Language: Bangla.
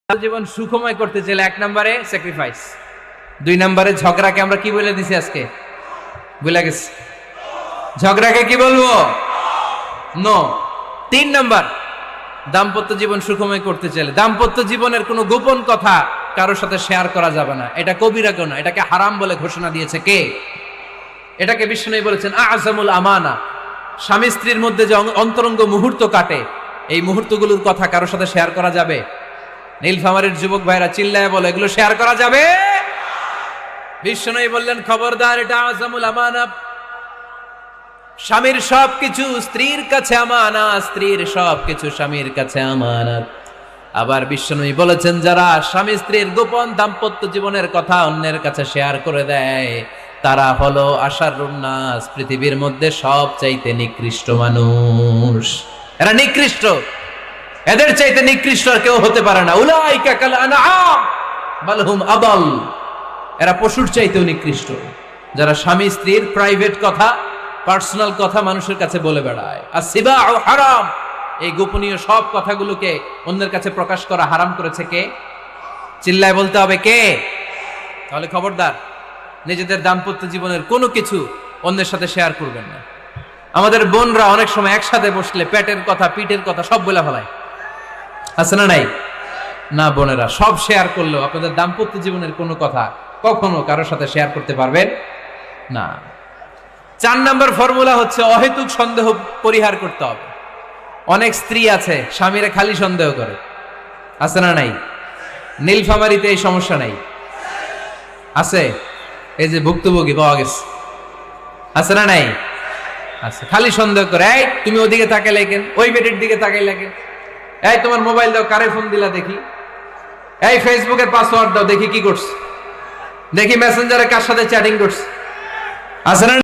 জীবন সুখময় করতে চাইলে 1 নম্বরে স্যাক্রিফাইস, 2 নম্বরে ঝগড়াকে আমরা কি বলে দিছি আজকে ভুলে গেছি, ঝগড়াকে কি বলবো নো। 3 নম্বর দাম্পত্য জীবন সুখময় করতে চাইলে দাম্পত্য জীবনের কোনো গোপন কথা কারোর সাথে শেয়ার করা যাবে না। এটা কবিরা গুনাহ, এটাকে হারাম বলে ঘোষণা দিয়েছে কে? এটাকে বিষ্ণু বলেছেন আযমুল আমানা। স্বামী স্ত্রীর মধ্যে যে অন্তরঙ্গ মুহূর্ত কাটে, এই মুহূর্তগুলোর কথা কারোর সাথে শেয়ার করা যাবে? নীলফামারীর যুবক ভাইরা চিল্লায় বলে এগুলো শেয়ার করা যাবে? বিষ্ণু বললেন খবরদার, এটা আযমুল আমানা। স্বামীর সবকিছু স্ত্রীর কাছে আমানত, স্ত্রীর সবকিছু স্বামীর কাছে আমানত। আবার বিষ্ণু বলেছেন যারা স্বামী স্ত্রীর গোপন দাম্পত্য জীবনের কথা অন্যের কাছে শেয়ার করে দেয় তারা হলো আশারুন নাস, পৃথিবীর মধ্যে সবচাইতে নিকৃষ্ট মানুষ। এরা নিকৃষ্ট, এদের চাইতে নিকৃষ্ট আর কেউ হতে পারে না। উলাইকা কাল আনআম বাল হুম আদাল। এরা পশুর চাইতেও নিকৃষ্ট, যারা স্বামী স্ত্রীর প্রাইভেট কথা, পার্সোনাল কথা মানুষের কাছে বলে বেড়ায়। আসিবাউ হারাম, এই গোপনীয় সব কথাগুলোকে অন্যের কাছে প্রকাশ করা হারাম করেছে কে? চিল্লায় বলতে হবে কে? তাহলে খবরদার, নিজেদের দাম্পত্য জীবনের কোনো কিছু অন্যের সাথে শেয়ার করবেন না। আমাদের বোনরা অনেক সময় একসাথে বসলে পেটের কথা, পিঠের কথা সব বলে ফেলায়, আছে না নাই? না বোনেরা, সব শেয়ার করলেও আপনাদের দাম্পত্য জীবনের কোনো কথা কখনো কারোর সাথে শেয়ার করতে পারবেন না। 4 নম্বর ফর্মুলা হচ্ছে অহেতুক সন্দেহ পরিহার করতে হবে। অনেক স্ত্রী আছে স্বামীরা খালি সন্দেহ করে, আছে না নাই? নীলফামারীতে এই সমস্যা নাই, আছে? এই যে ভুক্তভোগী পাওয়া গেছে, আছে না নাই? আছে, খালি সন্দেহ করে। এই তুমি ওদিকে তাকাইলে কেন, ওই বেটির দিকে তাকাইলে কেন, এই তোমার মোবাইল দাও, কারে ফোন দিলা দেখি, এই ফেসবুকের পাসওয়ার্ড দাও দেখি কি করছে, দেখি মেসেঞ্জারে কার সাথে চ্যাটিং করছে, আছে না?